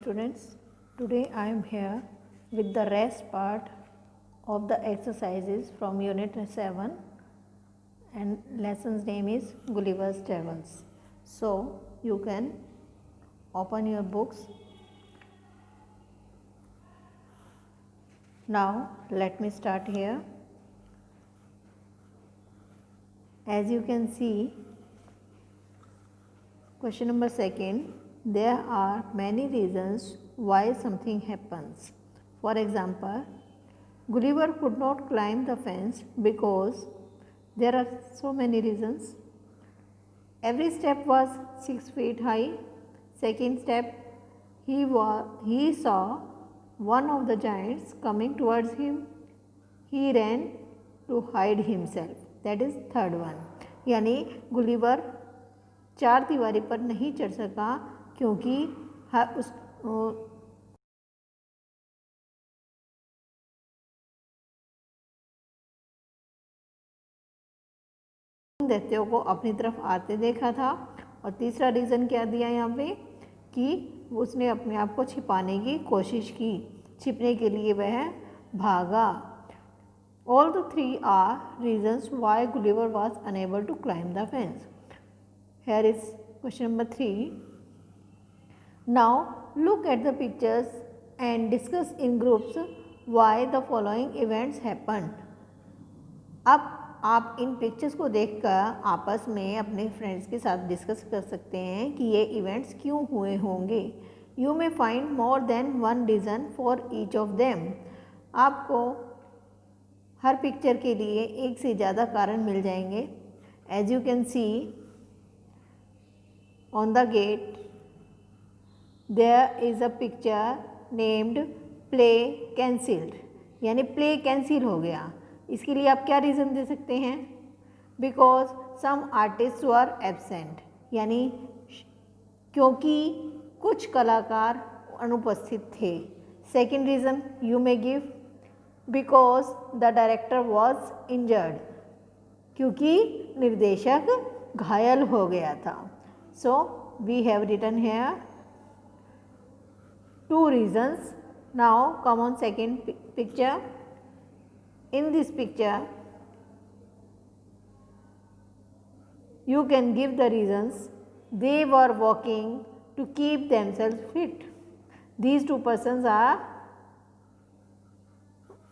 Students, today I am here with the rest part of the exercises from Unit 7 and lesson's name is Gulliver's Travels. So, you can open your books. Now, let me start here. As you can see, question number 2, there are many reasons why something happens. For example, Gulliver could not climb the fence because there are so many reasons. Every step was 6 feet high. Second step, he saw one of the giants coming towards him. He ran to hide himself. That is third one. यानी Gulliver चार दीवारी पर नहीं चढ़ सका क्योंकि उस दैत्यों को अपनी तरफ आते देखा था। और तीसरा रीज़न क्या दिया यहाँ पे कि उसने अपने आप को छिपाने की कोशिश की, छिपने के लिए वह भागा। All the three are reasons why Gulliver was unable to climb the fence. Here is question number 3. Now look at the pictures and discuss in groups why the following events happened. अब आप इन pictures को देखकर आपस में अपने friends के साथ discuss कर सकते हैं कि ये इवेंट्स क्यों हुए होंगे। You may find more than one reason for each of them. आपको हर पिक्चर के लिए एक से ज़्यादा कारण मिल जाएंगे। As you can see on the gate there is a picture named play cancelled, यानी प्ले कैंसिल हो गया। इसके लिए आप क्या रीज़न दे सकते हैं? Because some artist were absent, यानी क्योंकि कुछ कलाकार अनुपस्थित थे। Second reason you may give because the director was injured, क्योंकि निर्देशक घायल हो गया था। So we have written here two reasons. Now come on second picture. In this picture you can give the reasons. They were walking to keep themselves fit. These two persons are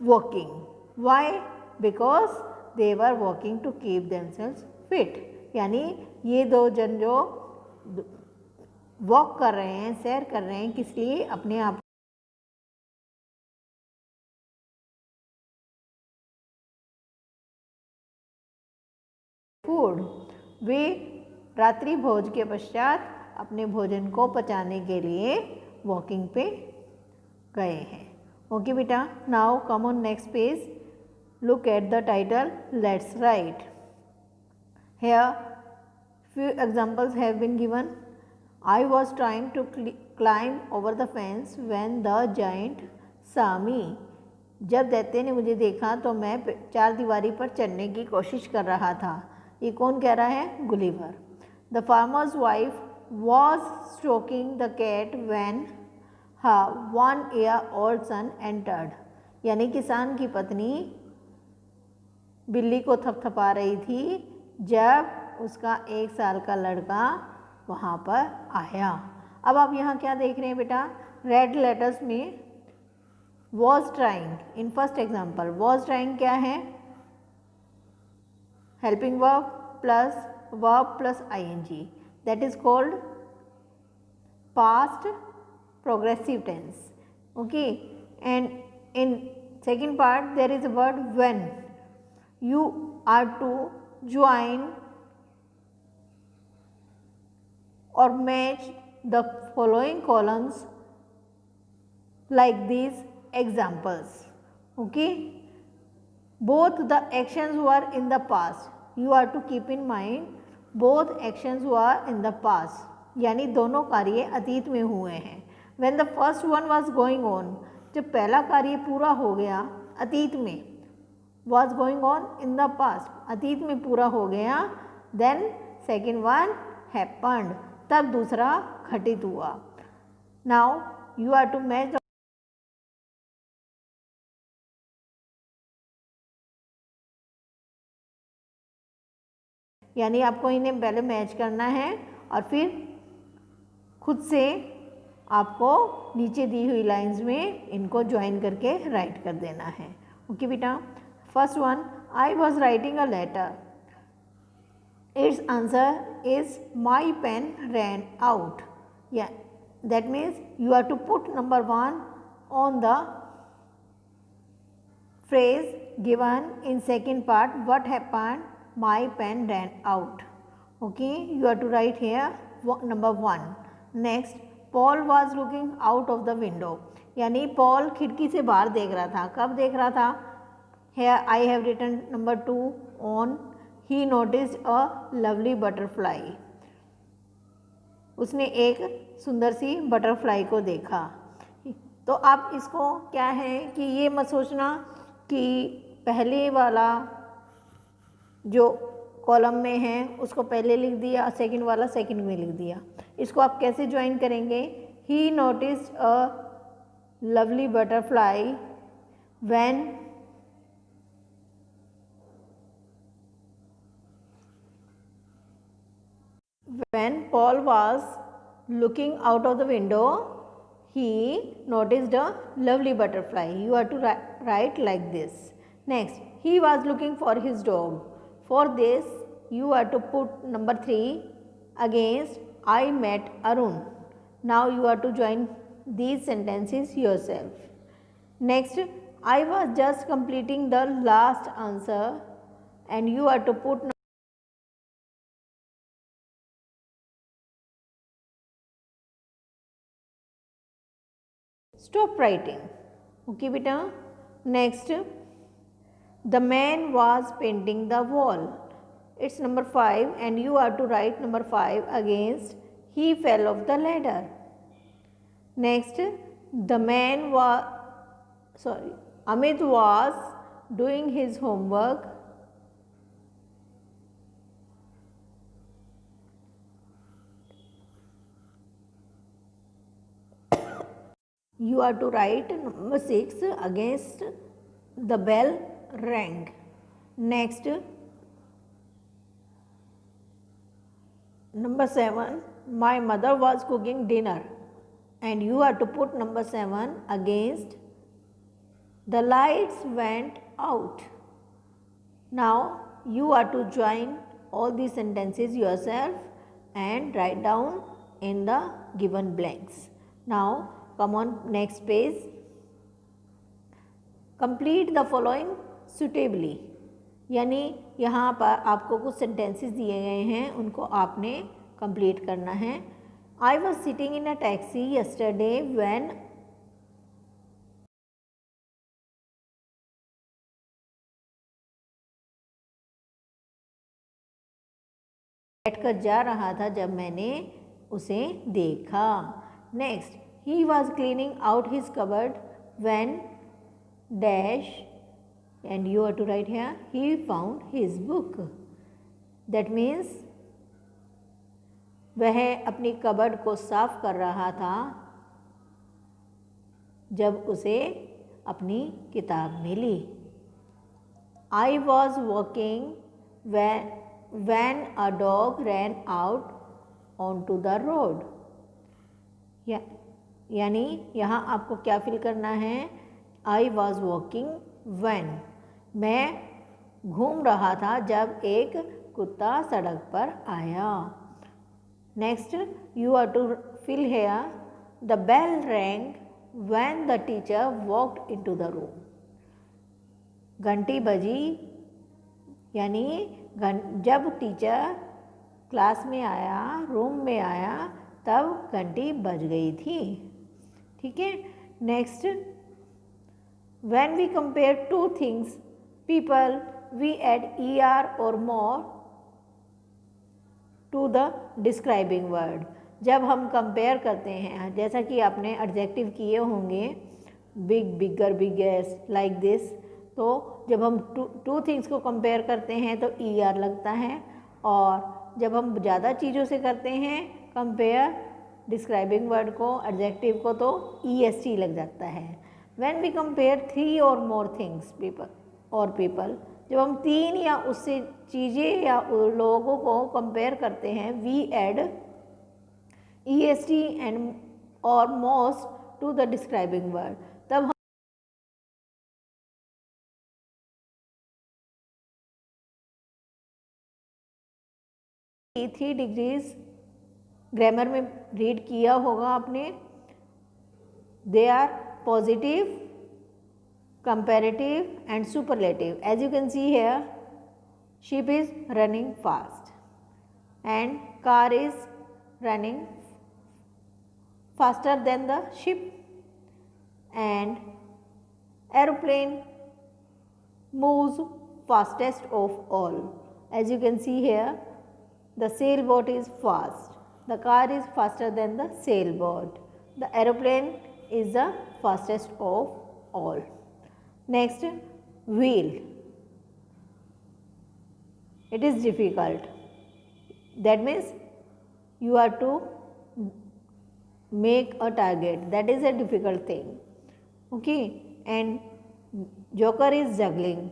walking. Why? Because they were walking to keep themselves fit. यानी ये दो जन जो walk कर रहे हैं, सैर कर रहे हैं, किस लिए? अपने आप फूड। वे रात्रि भोज के पश्चात अपने भोजन को पचाने के लिए वॉकिंग पे गए हैं। ओके बेटा, now come on next page, look at the title, let's write. Here few examples have been given. I was trying to climb over the fence when the giant saw me. जब दैत्य ने मुझे देखा तो मैं चार दीवारी पर चढ़ने की कोशिश कर रहा था। ये कौन कह रहा है? Gulliver. The farmer's wife was stroking the cat when her 1-year-old son entered. यानी किसान की पत्नी बिल्ली को थपथपा रही थी जब उसका 1 साल का लड़का वहाँ पर आया। अब आप यहाँ क्या देख रहे हैं बेटा? रेड लेटर्स में was trying. In first example was trying क्या है? Helping verb plus ing, that is called past progressive tense. Okay, and in second part there is a word when. You are to join or match the following columns like these examples. Okay, both the actions were in the past. You are to keep in mind both actions were in the past, यानी दोनों कार्य अतीत में हुए हैं। When the first one was going on, जब पहला कार्य पूरा हो गया अतीत में, was going on in the past, अतीत में पूरा हो गया, then second one happened, तब दूसरा घटित हुआ। Now you are to match, यानी आपको इन्हें पहले मैच करना है और फिर खुद से आपको नीचे दी हुई लाइंस में इनको ज्वाइन करके राइट कर देना है। ओके बेटा, first one, I was writing a letter, it's answer is my pen ran out. या that means you are to put number 1 on the phrase given in second part, what happened, my pen ran out. Okay, you have to write here number 1. Next, Paul was looking out of the window, यानी Paul खिड़की से बाहर देख रहा था। कब देख रहा था? Here I have written number 2 on, he noticed a lovely butterfly, उसने एक सुंदर सी बटरफ्लाई को देखा। तो आप इसको क्या है कि ये मत सोचना कि पहले वाला जो कॉलम में है उसको पहले लिख दिया, सेकंड वाला सेकंड में लिख दिया। इसको आप कैसे ज्वाइन करेंगे? ही noticed a lovely butterfly when Paul was looking out of the window, he noticed a lovely butterfly. You have to write like this. Next, he was looking for his dog. For this, you have to put number 3 against I met Arun. Now you have to join these sentences yourself. Next, I was just completing the last answer, and you have to put stop writing. Okay beta. Next, the man was painting the wall. It's number 5 and you have to write number 5 against he fell off the ladder. Next, the man was Amit was doing his homework. You are to write number 6 against the bell rang. Next, number 7, my mother was cooking dinner, and you are to put number 7 against the lights went out. Now you are to join all these sentences yourself and write down in the given blanks. Now come on next page. Complete the following suitably, यानी यहाँ पर आपको कुछ sentences दिए गए हैं, उनको आपने कंप्लीट करना है। I was sitting in a taxi yesterday when बैठकर जा रहा था जब मैंने उसे देखा। Next, he was cleaning out his cupboard when dash, and you have to write here he found his book. That means वह अपनी कबर्ड को साफ कर रहा था जब उसे अपनी किताब मिली। I was walking when a dog ran out onto the road. यानी यहाँ आपको क्या फिल करना है? I was walking when, मैं घूम रहा था जब एक कुत्ता सड़क पर आया। Next, you are to fill here the bell rang when the teacher walked into the room. घंटी बजी, यानी जब टीचर क्लास में आया, रूम में आया, तब घंटी बज गई थी। ठीक है। Next, when we compare two things, people, we add er or more to the describing word. जब हम कंपेयर करते हैं, जैसा कि आपने एडजेक्टिव किए होंगे, big, bigger, biggest, like this, तो जब हम टू थिंग्स को कंपेयर करते हैं तो er लगता है, और जब हम ज़्यादा चीज़ों से करते हैं कंपेयर डिस्क्राइबिंग वर्ड को, एडजेक्टिव को तो EST लग जाता है। व्हेन वी कंपेयर 3 और मोर थिंग्स पीपल, जब हम 3 या उससे चीज़ें या लोगों को कंपेयर करते हैं, वी एड EST एंड और most to the describing word, तब 3 डिग्रीज ग्रामर में रीड किया होगा आपने। They are positive, comparative and superlative. As you can see here, ship is running fast and car is running faster than the ship, and aeroplane moves fastest of all. As you can see here, the sailboat is fast, the car is faster than the sailboat, the aeroplane is the fastest of all. Next, wheel. It is difficult. That means you are to make a target, that is a difficult thing. Okay, and joker is juggling,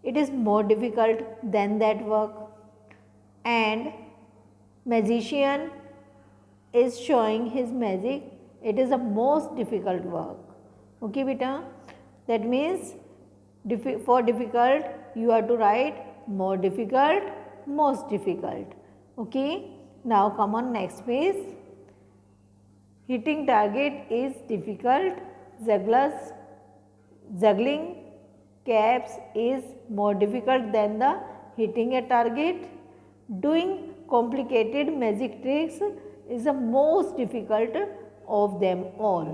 it is more difficult than that work, and magician is showing his magic, it is the most difficult work. Okay beta, that means for difficult you are to write more difficult, most difficult. Okay, now come on next page. Hitting target is difficult, juggling caps is more difficult than the hitting a target, doing complicated magic tricks is the most difficult of them all.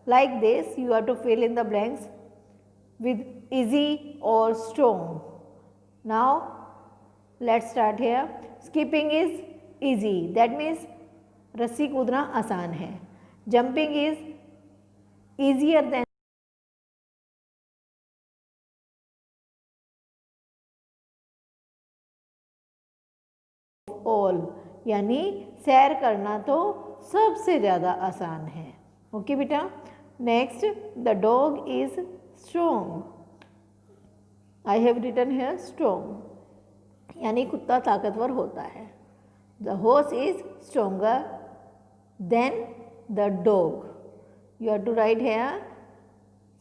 Like this, you have to fill in the blanks with easy or strong. Now let's start here. Skipping is easy, that means रस्सी कूदना आसान है। Jumping is easier than all, यानी सैर करना तो सबसे ज़्यादा आसान है। ओके बेटा, next, the dog is strong, I have written here strong, यानी कुत्ता ताकतवर होता है। The horse is stronger than the dog. You have to write here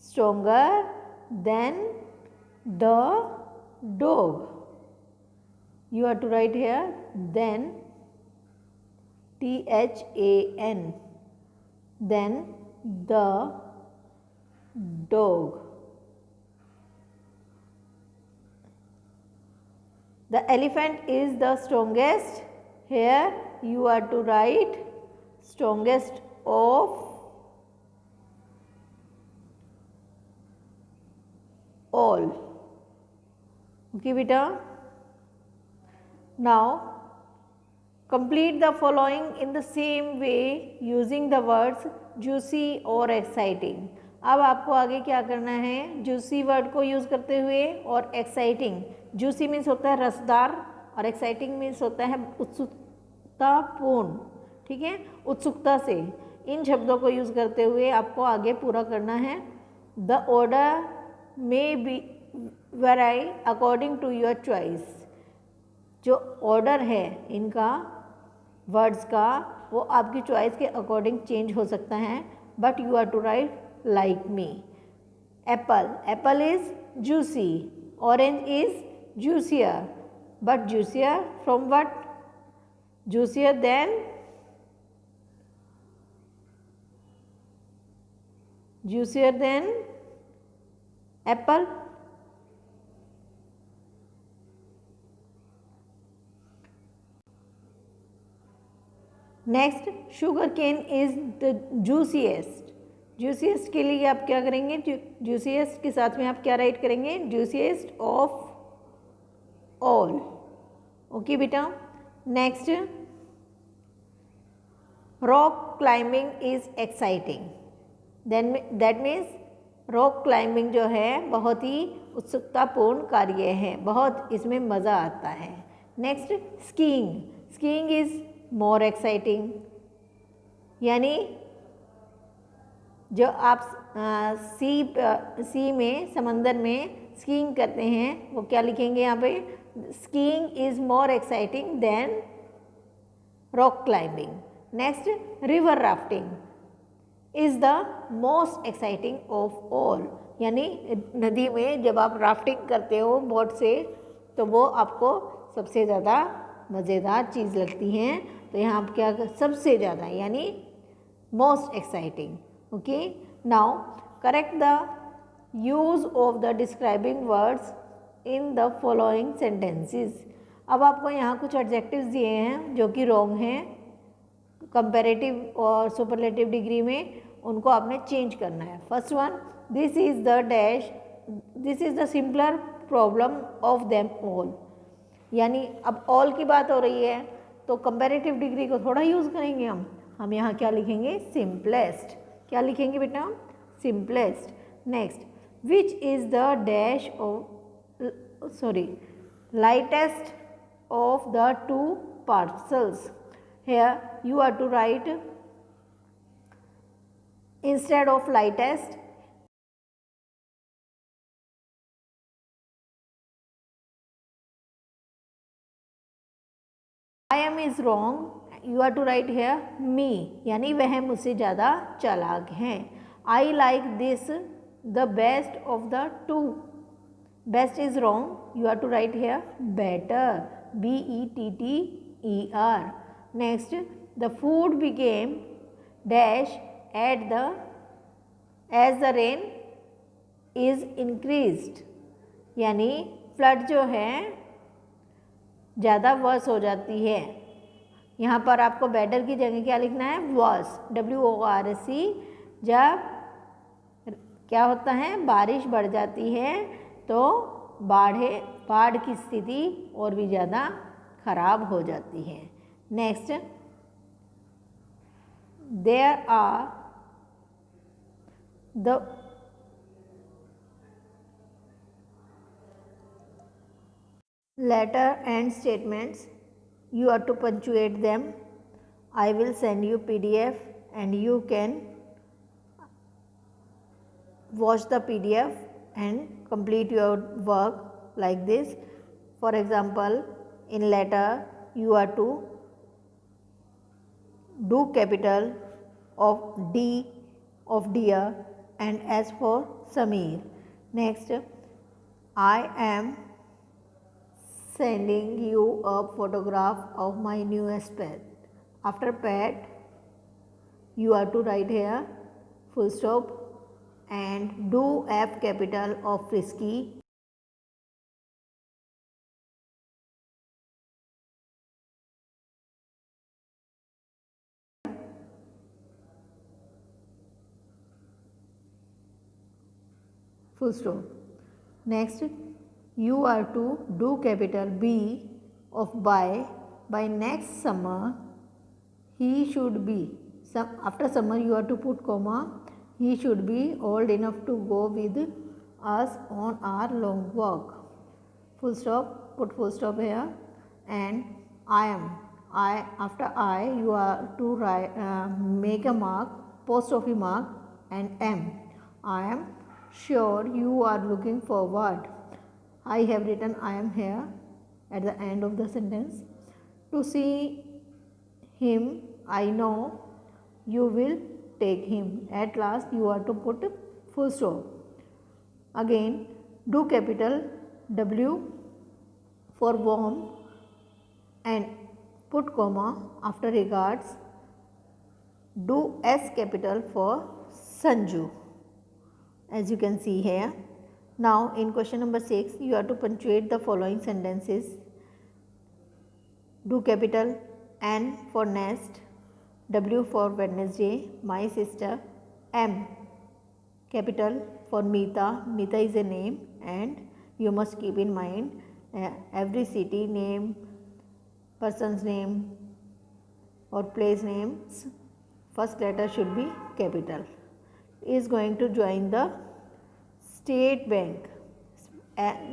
stronger than the dog. You have to write here then, THAN, then the dog. The elephant is the strongest. Here you are to write strongest of all. Okay beta, now complete the following in the same way using the words juicy or exciting. अब आपको आगे क्या करना है, juicy word को use करते हुए और exciting, juicy मीन्स होता है रसदार और एक्साइटिंग मीन्स होता है उत्सुकतापूर्ण, ठीक है, उत्सुकता से। इन शब्दों को यूज़ करते हुए आपको आगे पूरा करना है। The order may be vary according to your choice. जो ऑर्डर है इनका वर्ड्स का वो आपकी चॉइस के अकॉर्डिंग चेंज हो सकता है, but you are to write like me. Apple, apple is juicy, orange is juicier, but juicier from what? Juicier than apple. Next, sugarcane is the juiciest. Juiciest के लिए आप क्या करेंगे, juiciest के साथ में आप क्या राइट करेंगे, जूसीएस्ट ऑफ ऑल। ओके बेटा, next, rock climbing is exciting, then that means rock climbing जो है बहुत ही उत्सुकतापूर्ण कार्य है, बहुत इसमें मज़ा आता है। Next, skiing, skiing is more exciting, यानी जो आप सी में, समंदर में स्कीइंग करते हैं, वो क्या लिखेंगे यहाँ पे? Skiing is more exciting than rock climbing. Next, river rafting is the most exciting of all, यानी नदी में जब आप राफ्टिंग करते हो बोट से, तो वो आपको सबसे ज़्यादा मज़ेदार चीज़ लगती है। तो यहाँ आप क्या, सबसे ज़्यादा यानी most exciting. Okay, now correct the use of the describing words in the following sentences. अब आपको यहाँ कुछ एडजेक्टिव्स दिए हैं जो कि रॉन्ग हैं, कंपैरेटिव और सुपरलेटिव डिग्री में, उनको आपने चेंज करना है। First one, this is the dash, this is the simpler problem of them all, यानी अब ऑल की बात हो रही है तो कंपैरेटिव डिग्री को थोड़ा यूज़ करेंगे हम यहाँ क्या लिखेंगे? सिंपलेस्ट। क्या लिखेंगे बेटा? Simplest. Next, which is the dash of, sorry, lightest of the two parcels. Here you are to write, instead of lightest, I am is wrong, you are to write here me, यानी वह मुझसे ज़्यादा चालाक हैं। I like this the best of the two, best is wrong, you are to write here better, better. Next, the food became dash at the as the rain is increased, यानी flood जो है ज़्यादा verse हो जाती है। यहाँ पर आपको बेटर की जगह क्या लिखना है? Worse, WORC। जब क्या होता है? बारिश बढ़ जाती है तो बाढ़ की स्थिति और भी ज़्यादा खराब हो जाती है। Next, there are the letter and statements, you are to punctuate them. I will send you PDF and you can watch the PDF and complete your work like this. For example, in letter you are to do capital of D of dear and S for Sameer. Next, I am sending you a photograph of my newest pet. After pet, you are to write here full stop and do F capital of Frisky. Full stop. Next, you are to do capital B of by next summer he should be, after summer you are to put comma, he should be old enough to go with us on our long walk. Full stop, put full stop here. And after I you are to write, make a mark, apostrophe mark and M. I am sure you are looking forward. I have written I am here at the end of the sentence. To see him, I know you will take him. At last you are to put full stop. Again, do capital W for warm and put comma after regards. Do S capital for Sanju, as you can see here. Now in question number 6, you have to punctuate the following sentences. Do capital N for nest, W for Wednesday, my sister, M capital for Meeta, Meeta is a name, and you must keep in mind every city name, person's name or place names, first letter should be capital. Is going to join the State Bank.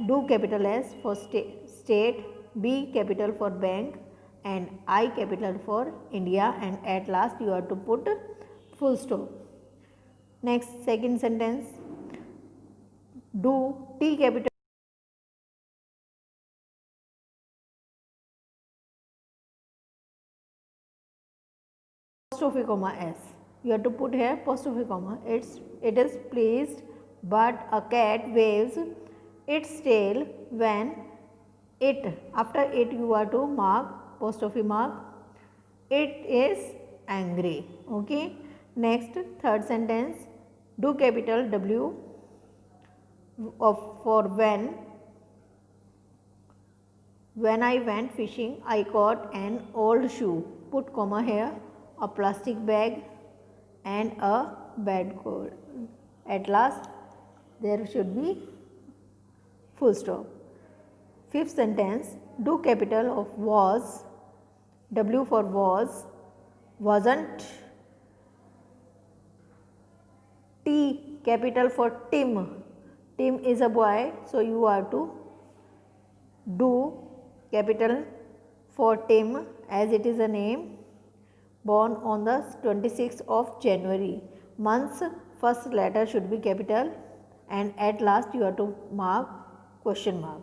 Do capital S for state, B capital for bank, and I capital for India, and at last you have to put full stop. Next, second sentence, do T capital apostrophe comma S. You have to put here apostrophe comma. It is placed, but a cat waves its tail when it, after it you are to mark apostrophe mark, it is angry. Okay. Next, third sentence, do capital W of for when I went fishing I caught an old shoe. Put comma here, a plastic bag and a bad coat. At last there should be full stop. Fifth sentence, do capital of was, W for was, wasn't, T capital for Tim. Tim is a boy, so you are to do capital for Tim as it is a name, born on the 26th of January. Month's first letter should be capital, and at last you have to mark question mark.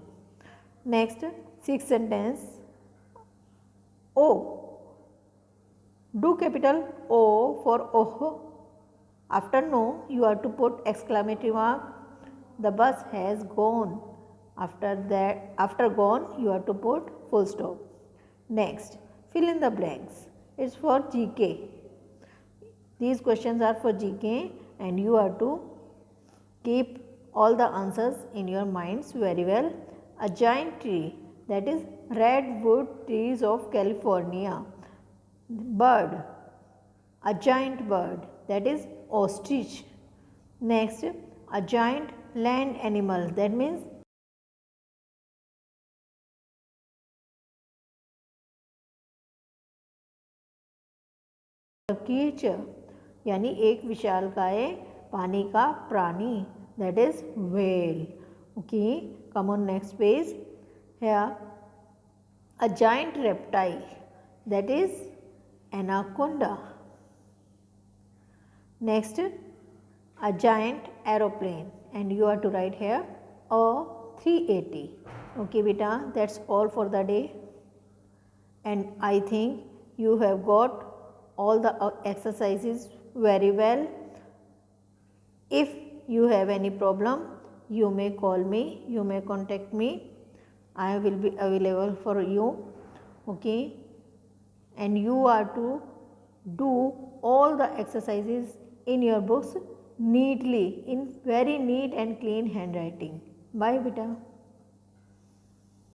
Next, sixth sentence, O. Do capital O for oh. After no, you have to put exclamatory mark. The bus has gone. After gone, you have to put full stop. Next, fill in the blanks. It's for GK. These questions are for GK, and you have to keep all the answers in your minds very well. A giant tree, that is redwood trees of California. Bird, a giant bird, that is ostrich. Next, a giant land animal, that means creature, यानी एक विशालकाय पानी का प्राणी, that is whale. Okay, come on next page. Here, a giant reptile, that is anaconda. Next, a giant aeroplane, and you are to write here a 380. Okay beta, that's all for the day, and I think you have got all the exercises very well. If you have any problem, you may call me, you may contact me. I will be available for you. Okay, and you are to do all the exercises in your books neatly, in very neat and clean handwriting. Bye beta.